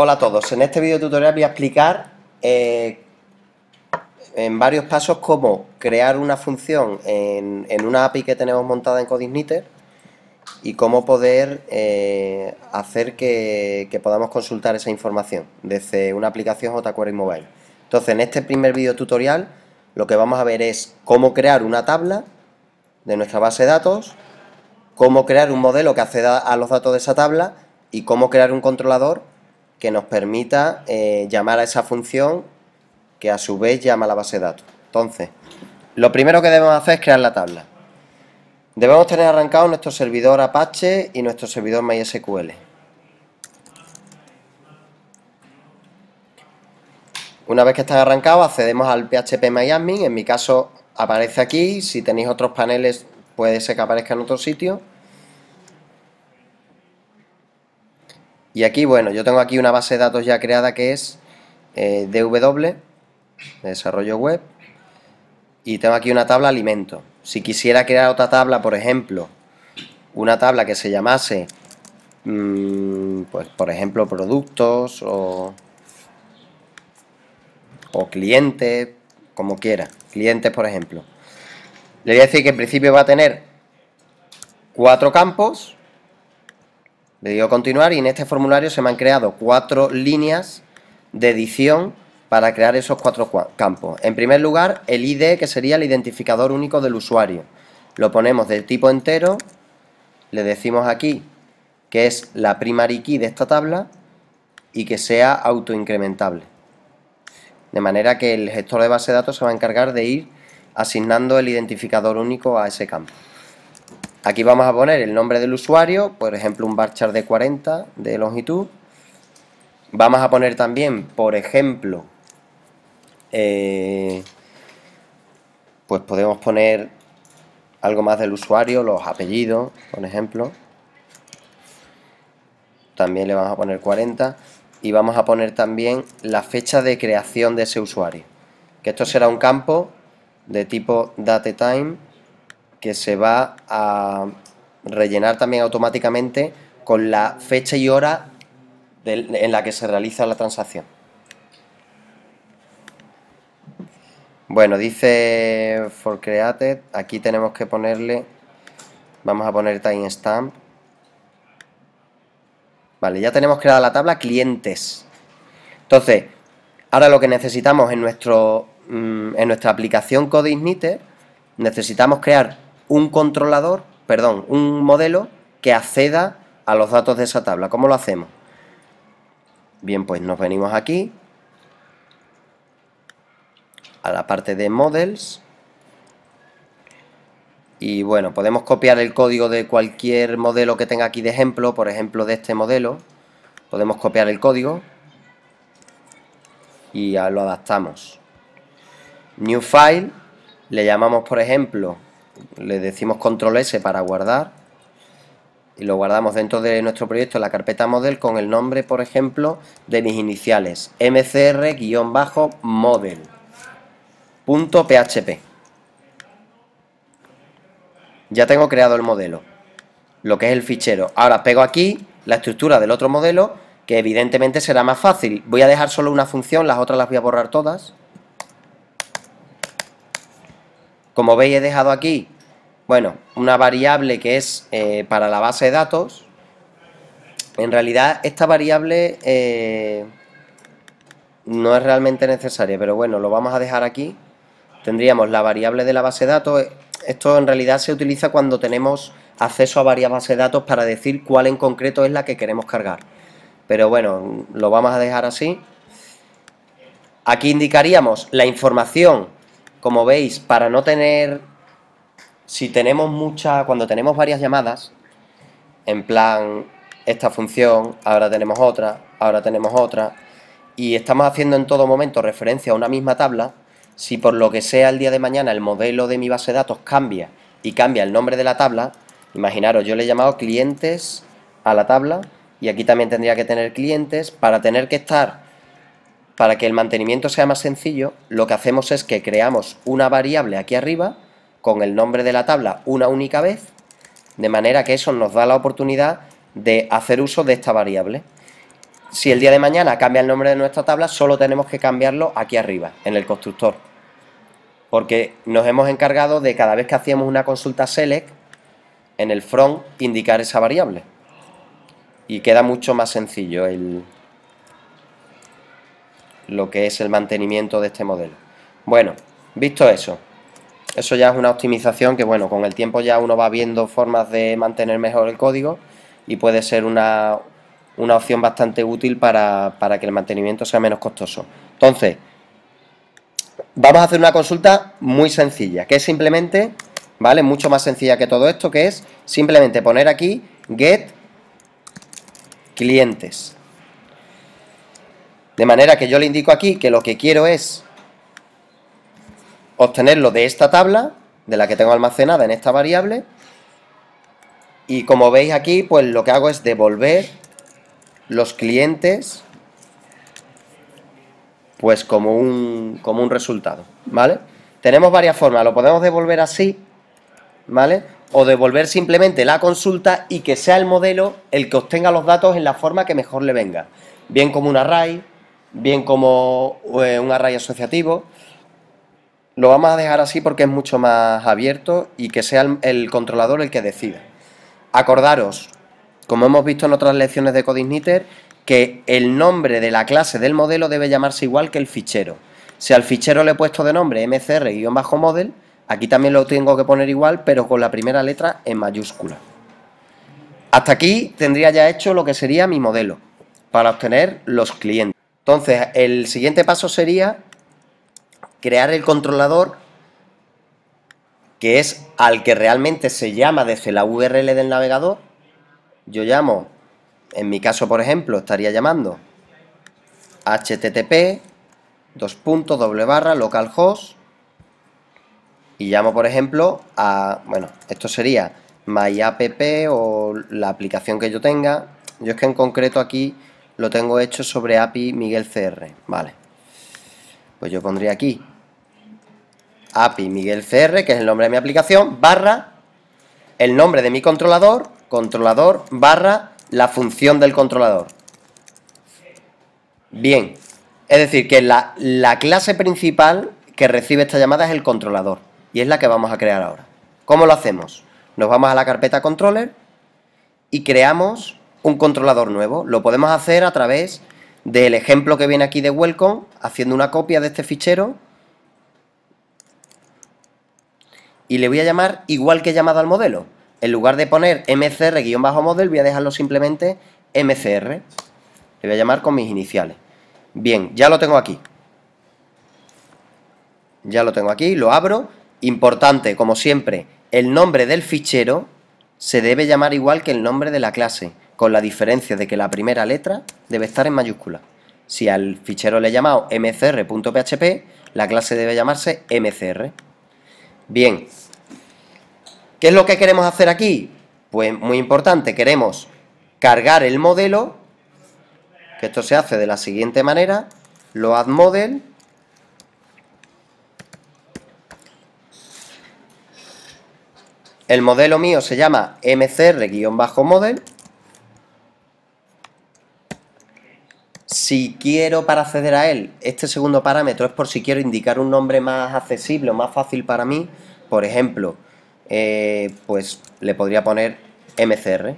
Hola a todos, en este video tutorial voy a explicar en varios pasos cómo crear una función en una API que tenemos montada en CodeIgniter y cómo poder hacer que podamos consultar esa información desde una aplicación jQuery Mobile. Entonces, en este primer video tutorial lo que vamos a ver es cómo crear una tabla de nuestra base de datos, cómo crear un modelo que acceda a los datos de esa tabla y cómo crear un controlador que nos permita llamar a esa función que a su vez llama a la base de datos. Entonces, lo primero que debemos hacer es crear la tabla. Debemos tener arrancado nuestro servidor Apache y nuestro servidor MySQL. Una vez que están arrancados, accedemos al phpMyAdmin. En mi caso aparece aquí. Si tenéis otros paneles, puede ser que aparezca en otro sitio. Y aquí, bueno, yo tengo aquí una base de datos ya creada que es DW, de desarrollo web, y tengo aquí una tabla alimento. Si quisiera crear otra tabla, por ejemplo, una tabla que se llamase, pues por ejemplo, productos o clientes, como quiera, clientes por ejemplo, le voy a decir que en principio va a tener 4 campos. Le digo continuar y en este formulario se me han creado 4 líneas de edición para crear esos 4 campos. En primer lugar, el ID, que sería el identificador único del usuario. Lo ponemos de tipo entero, le decimos aquí que es la primary key de esta tabla y que sea autoincrementable. De manera que el gestor de base de datos se va a encargar de ir asignando el identificador único a ese campo. Aquí vamos a poner el nombre del usuario, por ejemplo un varchar de 40 de longitud. Vamos a poner también, por ejemplo, pues podemos poner algo más del usuario, los apellidos, por ejemplo. También le vamos a poner 40 y vamos a poner también la fecha de creación de ese usuario. Que esto será un campo de tipo datetime que se va a rellenar también automáticamente con la fecha y hora en la que se realiza la transacción. Bueno, dice for created, aquí tenemos que ponerle, vamos a poner timestamp. Vale, ya tenemos creada la tabla clientes. Entonces, ahora lo que necesitamos en nuestra aplicación CodeIgniter, necesitamos crear un controlador, perdón, un modelo que acceda a los datos de esa tabla. ¿Cómo lo hacemos? Bien, pues nos venimos aquí a la parte de models y bueno, podemos copiar el código de cualquier modelo que tenga aquí de ejemplo, por ejemplo de este modelo, podemos copiar el código y ya lo adaptamos. New file, le llamamos por ejemplo, le decimos control S para guardar y lo guardamos dentro de nuestro proyecto en la carpeta model con el nombre, por ejemplo, de mis iniciales, mcr-model.php. Ya tengo creado el modelo, lo que es el fichero. Ahora pego aquí la estructura del otro modelo, que evidentemente será más fácil. Voy a dejar solo una función, las otras las voy a borrar todas. Como veis, he dejado aquí, bueno, una variable que es para la base de datos. En realidad, esta variable no es realmente necesaria, pero bueno, lo vamos a dejar aquí. Tendríamos la variable de la base de datos. Esto en realidad se utiliza cuando tenemos acceso a varias bases de datos para decir cuál en concreto es la que queremos cargar. Pero bueno, lo vamos a dejar así. Aquí indicaríamos la información, como veis, para no tener, si tenemos cuando tenemos varias llamadas, en plan, esta función, ahora tenemos otra, y estamos haciendo en todo momento referencia a una misma tabla. Si por lo que sea el día de mañana el modelo de mi base de datos cambia y cambia el nombre de la tabla, imaginaros, yo le he llamado clientes a la tabla y aquí también tendría que tener clientes. Para que el mantenimiento sea más sencillo, lo que hacemos es que creamos una variable aquí arriba con el nombre de la tabla una única vez, de manera que eso nos da la oportunidad de hacer uso de esta variable. si el día de mañana cambia el nombre de nuestra tabla, solo tenemos que cambiarlo aquí arriba, en el constructor. Porque nos hemos encargado de cada vez que hacíamos una consulta select, en el front indicar esa variable. Y queda mucho más sencillo lo que es el mantenimiento de este modelo. Bueno, visto eso ya es una optimización que, bueno, con el tiempo ya uno va viendo formas de mantener mejor el código y puede ser una opción bastante útil para que el mantenimiento sea menos costoso. Entonces, vamos a hacer una consulta muy sencilla, que es simplemente, ¿vale? Mucho más sencilla que todo esto, que es simplemente poner aquí get clientes. De manera que yo le indico aquí que lo que quiero es obtenerlo de esta tabla, de la que tengo almacenada en esta variable, y como veis aquí, pues lo que hago es devolver los clientes pues como un resultado, ¿vale? Tenemos varias formas, lo podemos devolver así, ¿vale? O devolver simplemente la consulta y que sea el modelo el que obtenga los datos en la forma que mejor le venga, bien como un array, bien como un array asociativo. Lo vamos a dejar así porque es mucho más abierto y que sea el controlador el que decida. Acordaros, como hemos visto en otras lecciones de CodeIgniter, que el nombre de la clase del modelo debe llamarse igual que el fichero. Si al fichero le he puesto de nombre mcr-model, aquí también lo tengo que poner igual, pero con la primera letra en mayúscula. Hasta aquí tendría ya hecho lo que sería mi modelo, para obtener los clientes. Entonces, el siguiente paso sería crear el controlador, que es al que realmente se llama desde la URL del navegador. Yo llamo, en mi caso por ejemplo, estaría llamando http://localhost y llamo por ejemplo a, bueno, esto sería myapp o la aplicación que yo tenga. Yo es que en concreto aquí lo tengo hecho sobre API Miguel CR, vale. Pues yo pondría aquí API Miguel CR, que es el nombre de mi aplicación, barra el nombre de mi controlador, controlador barra la función del controlador. Bien, es decir, que la clase principal que recibe esta llamada es el controlador y es la que vamos a crear ahora. ¿Cómo lo hacemos? Nos vamos a la carpeta controller y creamos un controlador nuevo. Lo podemos hacer a través del ejemplo que viene aquí de welcome, haciendo una copia de este fichero. Y le voy a llamar igual que he llamado al modelo. En lugar de poner mcr-model, voy a dejarlo simplemente mcr. Le voy a llamar con mis iniciales. Bien, ya lo tengo aquí. Ya lo tengo aquí, lo abro. Importante, como siempre, el nombre del fichero se debe llamar igual que el nombre de la clase, con la diferencia de que la primera letra debe estar en mayúscula. Si al fichero le he llamado mcr.php, la clase debe llamarse mcr. Bien, ¿qué es lo que queremos hacer aquí? Pues muy importante, queremos cargar el modelo, que esto se hace de la siguiente manera, loadModel, el modelo mío se llama mcr-model. Si quiero, para acceder a él, este segundo parámetro es por si quiero indicar un nombre más accesible o más fácil para mí. Por ejemplo, pues le podría poner mcr.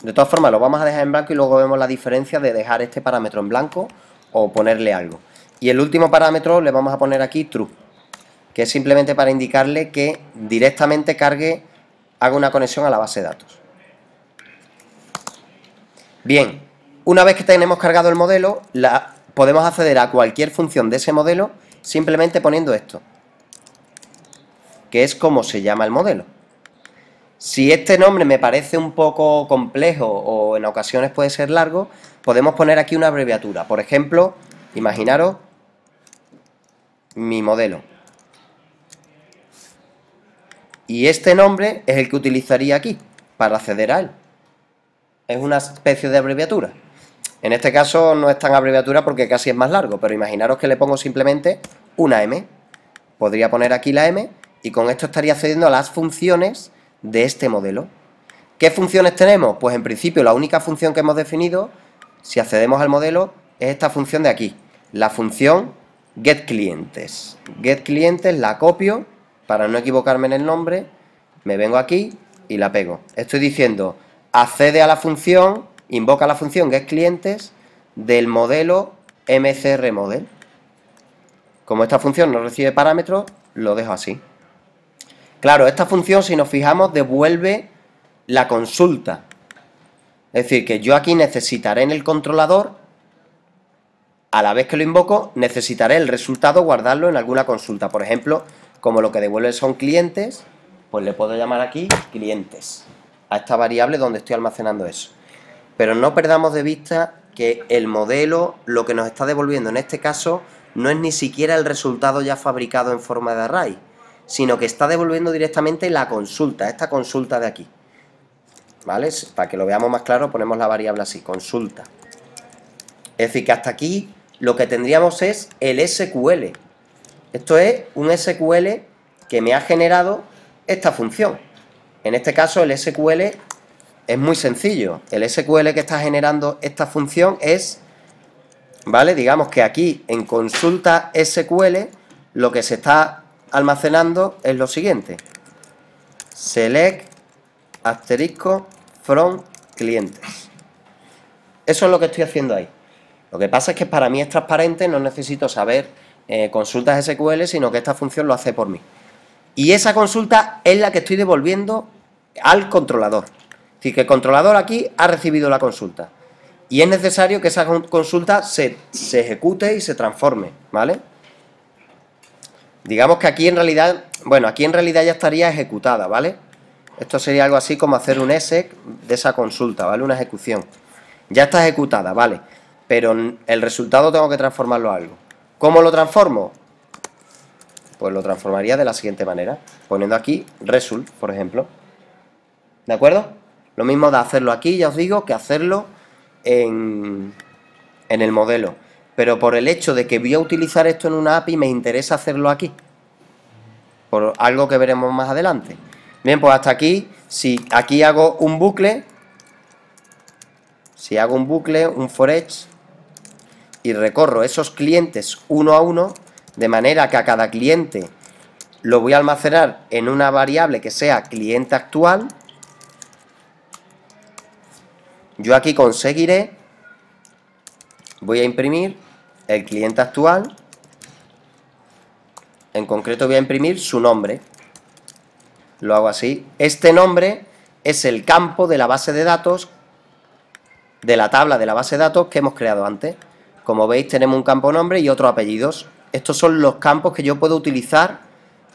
De todas formas, lo vamos a dejar en blanco y luego vemos la diferencia de dejar este parámetro en blanco o ponerle algo. Y el último parámetro le vamos a poner aquí true, que es simplemente para indicarle que directamente haga una conexión a la base de datos. Bien, una vez que tenemos cargado el modelo, podemos acceder a cualquier función de ese modelo simplemente poniendo esto, que es como se llama el modelo. Si este nombre me parece un poco complejo o en ocasiones puede ser largo, podemos poner aquí una abreviatura. Por ejemplo, imaginaros mi modelo. Y este nombre es el que utilizaría aquí para acceder a él. Es una especie de abreviatura. En este caso no es tan abreviatura porque casi es más largo, pero imaginaros que le pongo simplemente una M. Podría poner aquí la M y con esto estaría accediendo a las funciones de este modelo. ¿Qué funciones tenemos? Pues en principio la única función que hemos definido si accedemos al modelo, es esta función de aquí, la función getClientes. GetClientes la copio para no equivocarme en el nombre, me vengo aquí y la pego. Estoy diciendo, accede a la función, invoca la función getClientes del modelo mcrModel. Como esta función no recibe parámetros, lo dejo así. Claro, esta función, si nos fijamos, devuelve la consulta. Es decir, que yo aquí necesitaré en el controlador, a la vez que lo invoco, necesitaré el resultado guardarlo en alguna consulta. Por ejemplo, como lo que devuelve son clientes, pues le puedo llamar aquí clientes, a esta variable donde estoy almacenando eso. Pero no perdamos de vista que el modelo, lo que nos está devolviendo en este caso, no es ni siquiera el resultado ya fabricado en forma de array, sino que está devolviendo directamente la consulta, esta consulta de aquí. ¿Vale? Para que lo veamos más claro, ponemos la variable así, consulta. Es decir, que hasta aquí lo que tendríamos es el SQL. Esto es un SQL que me ha generado esta función. En este caso, el SQL es muy sencillo. El SQL que está generando esta función es, ¿vale? Digamos que aquí en consulta SQL lo que se está almacenando es lo siguiente. Select asterisco from clientes. Eso es lo que estoy haciendo ahí. Lo que pasa es que para mí es transparente, no necesito saber consultas SQL, sino que esta función lo hace por mí. Y esa consulta es la que estoy devolviendo al controlador. Es decir, que el controlador aquí ha recibido la consulta. Y es necesario que esa consulta se ejecute y se transforme, ¿vale? Digamos que aquí en realidad, bueno, aquí en realidad ya estaría ejecutada, ¿vale? Esto sería algo así como hacer un exec de esa consulta, ¿vale? Una ejecución. Ya está ejecutada, ¿vale? Pero el resultado tengo que transformarlo a algo. ¿Cómo lo transformo? Pues lo transformaría de la siguiente manera, poniendo aquí result, por ejemplo. ¿De acuerdo? Lo mismo de hacerlo aquí, ya os digo, que hacerlo en el modelo. Pero por el hecho de que voy a utilizar esto en una API, me interesa hacerlo aquí. Por algo que veremos más adelante. Bien, pues hasta aquí, si aquí hago un bucle, si hago un bucle, un for each, y recorro esos clientes uno a uno, de manera que a cada cliente lo voy a almacenar en una variable que sea cliente actual, yo aquí conseguiré, voy a imprimir el cliente actual, en concreto voy a imprimir su nombre. Lo hago así. Este nombre es el campo de la base de datos, de la tabla de la base de datos que hemos creado antes. Como veis, tenemos un campo nombre y otros apellidos. Estos son los campos que yo puedo utilizar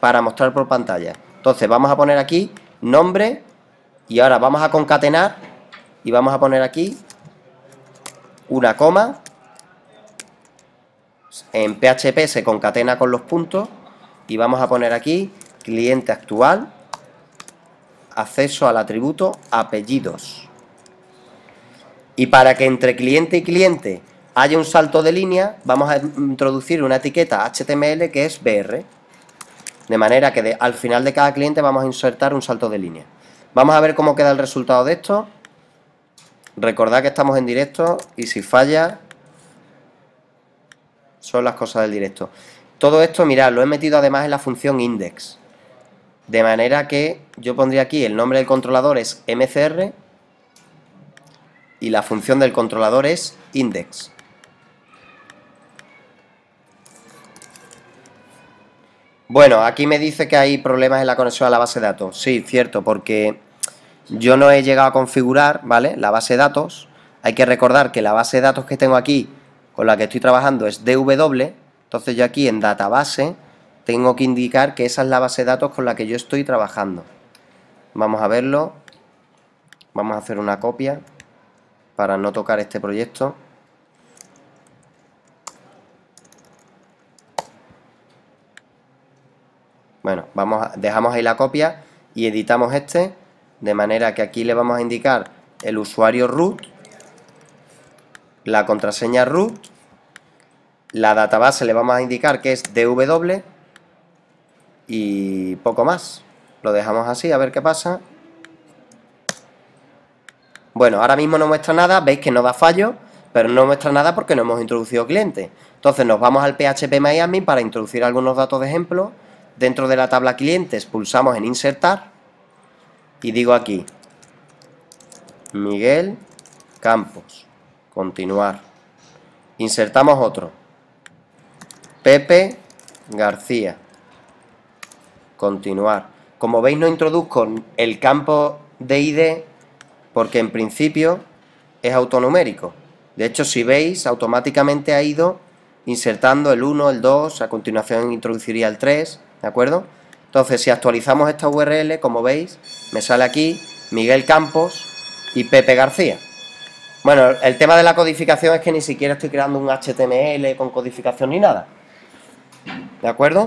para mostrar por pantalla. Entonces, vamos a poner aquí nombre y ahora vamos a concatenar y vamos a poner aquí una coma. En PHP se concatena con los puntos y vamos a poner aquí cliente actual, acceso al atributo apellidos. Y para que entre cliente y cliente haya un salto de línea, vamos a introducir una etiqueta HTML que es BR. De manera que al final de cada cliente vamos a insertar un salto de línea. Vamos a ver cómo queda el resultado de esto. Recordad que estamos en directo y si falla, son las cosas del directo. Todo esto, mirad, lo he metido además en la función index. De manera que yo pondría aquí el nombre del controlador es mcr y la función del controlador es index. Bueno, aquí me dice que hay problemas en la conexión a la base de datos. Sí, cierto, porque yo no he llegado a configurar, ¿vale?, la base de datos. Hay que recordar que la base de datos que tengo aquí, con la que estoy trabajando, es DW. Entonces yo aquí en database tengo que indicar que esa es la base de datos con la que yo estoy trabajando. Vamos a verlo. Vamos a hacer una copia para no tocar este proyecto. Bueno, dejamos ahí la copia y editamos este, de manera que aquí le vamos a indicar el usuario root, la contraseña root, la database le vamos a indicar que es DW y poco más. Lo dejamos así, a ver qué pasa. Bueno, ahora mismo no muestra nada, veis que no da fallo, pero no muestra nada porque no hemos introducido cliente. Entonces nos vamos al PHP MyAdmin para introducir algunos datos de ejemplo. Dentro de la tabla clientes pulsamos en insertar y digo aquí Miguel Campos, continuar. Insertamos otro, Pepe García, continuar. Como veis no introduzco el campo de ID porque en principio es autonumérico. De hecho, si veis, automáticamente ha ido insertando el 1, el 2, a continuación introduciría el 3, ¿de acuerdo? Entonces, si actualizamos esta URL, como veis, me sale aquí Miguel Campos y Pepe García. Bueno, el tema de la codificación es que ni siquiera estoy creando un HTML con codificación ni nada, ¿de acuerdo?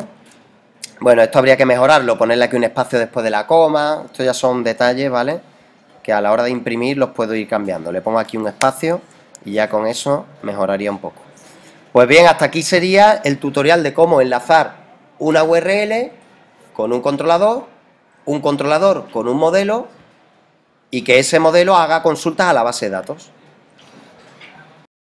Bueno, esto habría que mejorarlo, ponerle aquí un espacio después de la coma, esto ya son detalles, ¿vale? Que a la hora de imprimir los puedo ir cambiando. Le pongo aquí un espacio y ya con eso mejoraría un poco. Pues bien, hasta aquí sería el tutorial de cómo enlazar una URL con un controlador con un modelo y que ese modelo haga consultas a la base de datos.